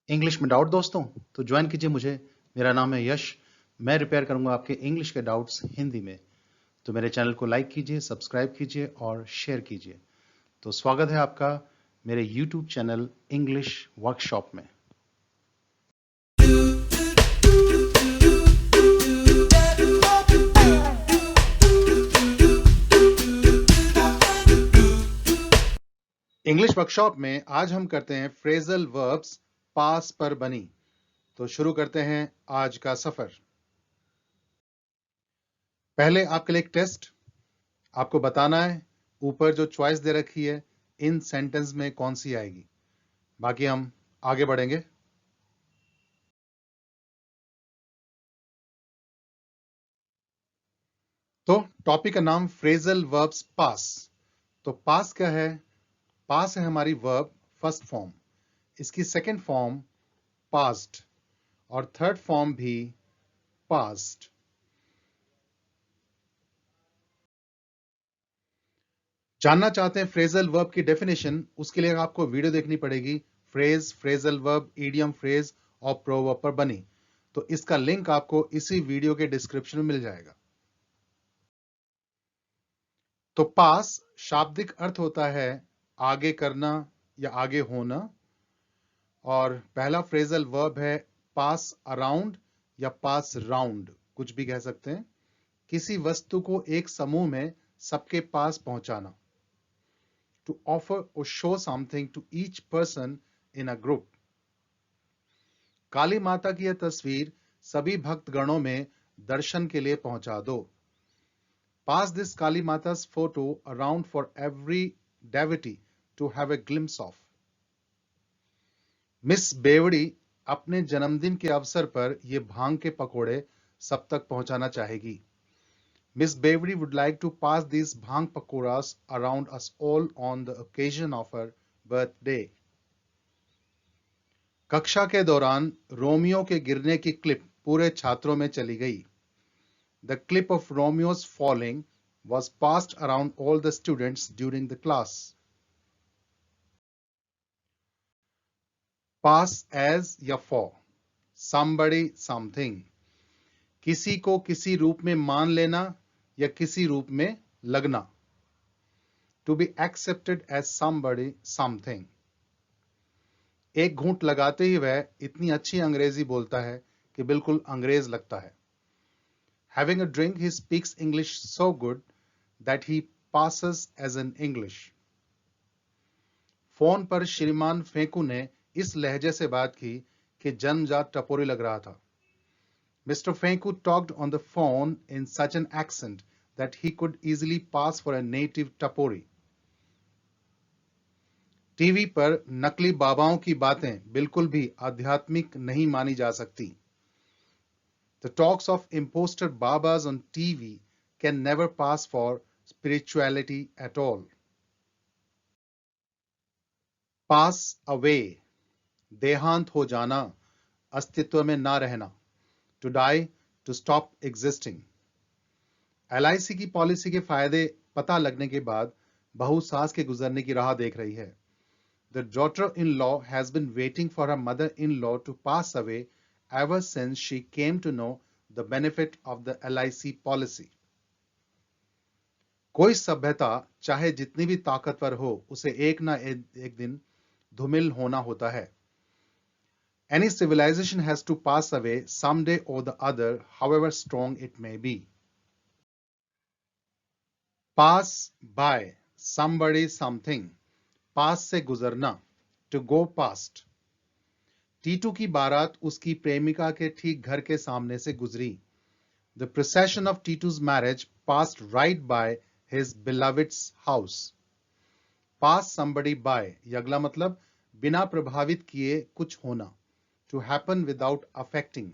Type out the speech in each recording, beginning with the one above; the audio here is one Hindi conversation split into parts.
इंग्लिश में डाउट दोस्तों तो ज्वाइन कीजिए मुझे। मेरा नाम है यश। मैं रिपेयर करूंगा आपके इंग्लिश के डाउट्स हिंदी में। तो मेरे चैनल को लाइक कीजिए, सब्सक्राइब कीजिए और शेयर कीजिए। तो स्वागत है आपका मेरे यूट्यूब चैनल इंग्लिश वर्कशॉप में। इंग्लिश वर्कशॉप में आज हम करते हैं फ्रेजल वर्ब्स पास पर बनी। तो शुरू करते हैं आज का सफर। पहले आपके लिए एक टेस्ट। आपको बताना है ऊपर जो चॉइस दे रखी है इन सेंटेंस में कौन सी आएगी। बाकी हम आगे बढ़ेंगे। तो टॉपिक का नाम फ्रेजल वर्ब्स पास। तो पास क्या है? पास है हमारी वर्ब फर्स्ट फॉर्म। इसकी सेकंड फॉर्म पास्ट और थर्ड फॉर्म भी पास्ट। जानना चाहते हैं फ्रेजल वर्ब की डेफिनेशन? उसके लिए आपको वीडियो देखनी पड़ेगी। Phrase, phrasal verb, idiom phrase और प्रोवर्ब पर बनी। तो इसका लिंक आपको इसी वीडियो के डिस्क्रिप्शन में मिल जाएगा। तो पास शाब्दिक अर्थ होता है आगे करना या आगे होना। और पहला फ्रेजल वर्ब है पास अराउंड या पास राउंड, कुछ भी कह सकते हैं। किसी वस्तु को एक समूह में सबके पास पहुंचाना। टू ऑफर और show something to each person in a group. Kali Mata की यह तस्वीर सभी भक्तगणों में दर्शन के लिए पहुंचा दो। Pass this Kali Mata's photo around for every devotee to have a glimpse of. Miss बेवड़ी अपने जन्मदिन के अवसर पर ये भांग के पकोड़े सब तक पहुंचाना चाहेगी। मिस बेवड़ी would like to pass these bhang pakoras around us all on the occasion of her birthday. कक्षा के दौरान रोमियो के गिरने की क्लिप पूरे छात्रों में चली गई। The clip of Romeo's falling was passed around all the students during the class. Pass as या for. Somebody, something. किसी को किसी रूप में मान लेना या किसी रूप में लगना। To be accepted as somebody, something. एक घूंट लगाते ही वह इतनी अच्छी अंग्रेजी बोलता है कि बिल्कुल अंग्रेज लगता है। Having a drink, he speaks English so good that he passes as an English. Phone पर श्रीमान फेंकू ने इस लहजे से बात की कि जन्मजात टपोरी लग रहा था। Mr. Fenku talked on the phone in such an accent that he could easily pass for a native Tapori. TV पर नकली बाबाओं की बातें बिल्कुल भी आध्यात्मिक नहीं मानी जा सकती। The talks of imposter babas on TV can never pass for spirituality at all. Pass away, देहांत हो जाना, अस्तित्व में ना रहना। To die, to stop existing. LIC की पॉलिसी के फायदे पता लगने के बाद बहू सास के गुजरने की राह देख रही है। The daughter-in-law has been waiting for her mother-in-law to pass away ever since she came to know the benefit of the LIC policy. कोई सभ्यता चाहे जितनी भी ताकतवर हो, उसे एक ना एक दिन धूमिल होना होता है। Any civilization has to pass away someday or the other, however strong it may be. Pass by, somebody, something. पास से गुजरना, to go past. टीटू की बारात उसकी प्रेमिका के ठीक घर के सामने से गुजरी। The procession of Titu's marriage passed right by his beloved's house. Pass somebody by, ये अगला मतलब बिना प्रभावित किए कुछ होना, to happen without affecting.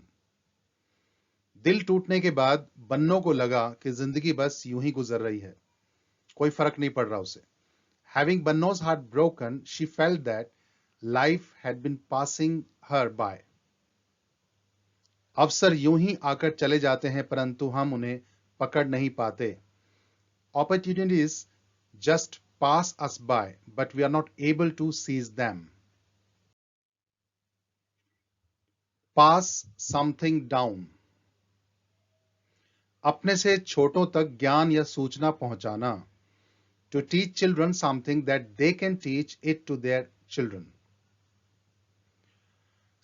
दिल टूटने के बाद बन्नों को लगा कि जिंदगी बस यूं ही गुजर रही है, कोई फर्क नहीं पड़ रहा उसे। Having Banno's heart broken, she felt that life had been passing her by. अवसर यूं ही आकर चले जाते हैं परंतु हम उन्हें पकड़ नहीं पाते। Opportunities just pass us by, but we are not able to seize them. Pass something down, अपने से छोटों तक ज्ञान या सूचना पहुंचाना। To teach children something that they can teach it to their children.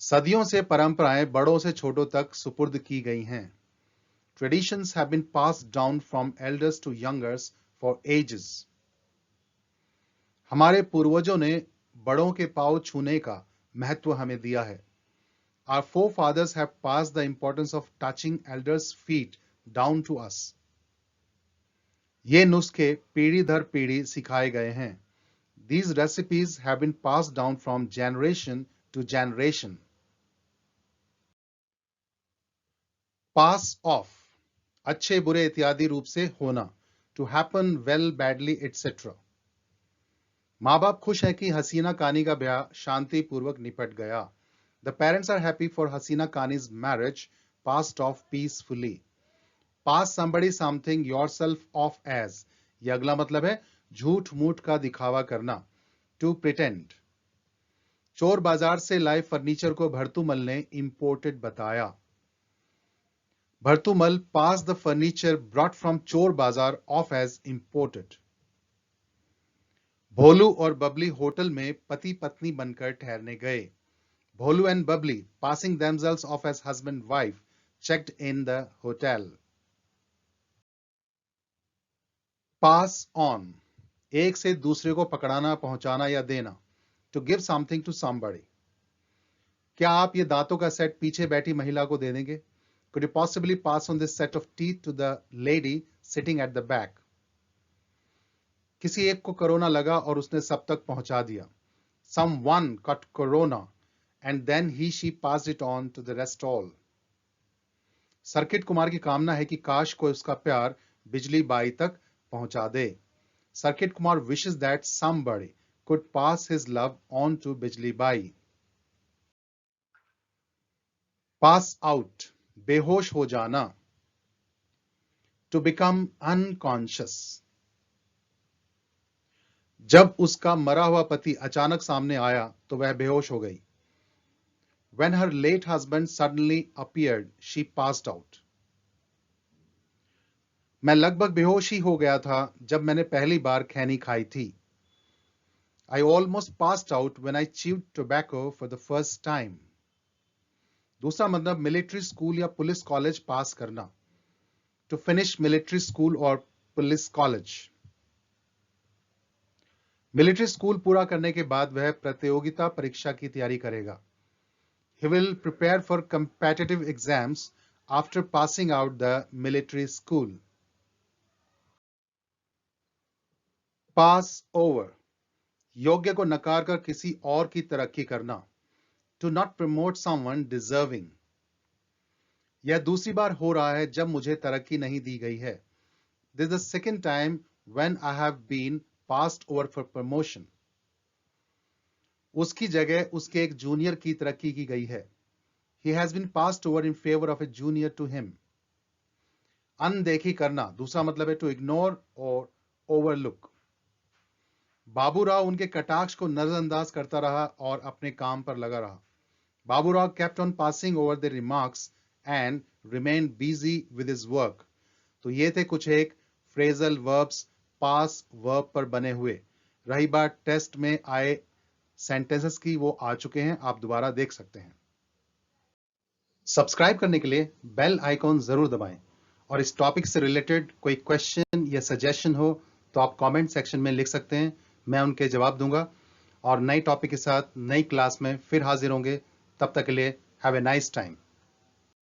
सदियों से परंपराएं बड़ों से छोटों तक सुपुर्द की गई हैं. Traditions have been passed down from elders to youngers for ages. हमारे पूर्वजों ने बड़ों के पांव छूने का महत्व हमें दिया है. Our forefathers have passed the importance of touching elders' feet down to us. ये नुस्खे पीढ़ी दर पीढ़ी सिखाए गए हैं. These recipes have been passed down from generation to generation. Pass off, अच्छे बुरे इत्यादि रूप से होना. To happen well, badly, etc. माँ बाप खुश हैं कि हसीना कानी का ब्याह शांतिपूर्वक निपट गया. The parents are happy for Hasina Kani's marriage passed off peacefully. Pass somebody something yourself off as. ये अगला मतलब है झूठ मूठ का दिखावा करना. To pretend. चोर बाजार से लाए फर्नीचर को भरतूमल ने इंपोर्टेड बताया. भरतूमल passed the furniture brought from चोर बाजार off as imported. भोलू और बबली होटल में पति पत्नी बनकर ठहरने गए. Bholu and Babli, passing themselves off as husband-wife, checked in the hotel. Pass on, एक से दूसरे को पकड़ाना, पहुंचाना या देना. To give something to somebody. क्या आप ये दांतों का सेट पीछे बैठी महिला को दे देंगे? Could you possibly pass on this set of teeth to the lady sitting at the back? किसी एक को कोरोना लगा और उसने सब तक पहुंचा दिया. Someone caught corona. And then she passed it on to the rest all. Circuit Kumar की कामना है कि काश कोई उसका प्यार बिजली बाई तक पहुंचा दे. Circuit Kumar wishes that somebody could pass his love on to बिजली बाई. Pass out, बेहोश हो जाना. To become unconscious. जब उसका मरा हुआ पति अचानक सामने आया तो वह बेहोश हो गई. When her late husband suddenly appeared, she passed out. मैं लगभग बेहोश ही हो गया था जब मैंने पहली बार खैनी खाई थी. I almost passed out when I chewed tobacco for the first time. दूसरा मतलब मिलिट्री स्कूल या पुलिस कॉलेज पास करना. To finish military school or police college. Military school पूरा करने के बाद वह प्रतियोगिता परीक्षा की तैयारी करेगा. He will prepare for competitive exams after passing out the military school. Pass over. योग्य को नकार कर किसी और की तरक्की करना. To not promote someone deserving. यह दूसरी बार हो रहा है जब मुझे तरक्की नहीं दी गई है. This is the second time when I have been passed over for promotion. उसकी जगह उसके एक जूनियर की तरक्की की गई है. He has been passed over in favor of a junior to him. अनदेखी करना दूसरा मतलब है to ignore or overlook. Baburao उनके कटाक्ष को नजरअंदाज करता रहा और अपने काम पर लगा रहा. Baburao kept on passing over the remarks and remained busy with his work. तो ये थे कुछ एक phrasal verbs pass verb पर बने हुए. रही बात टेस्ट में आए सेंटेंसेस की, वो आ चुके हैं, आप दोबारा देख सकते हैं. सब्सक्राइब करने के लिए बेल आइकॉन जरूर दबाएं और इस टॉपिक से रिलेटेड कोई क्वेश्चन या सजेशन हो तो आप कमेंट सेक्शन में लिख सकते हैं, मैं उनके जवाब दूंगा. और नई टॉपिक के साथ नई क्लास में फिर हाजिर होंगे. तब तक के लिए हैव ए नाइस टाइम.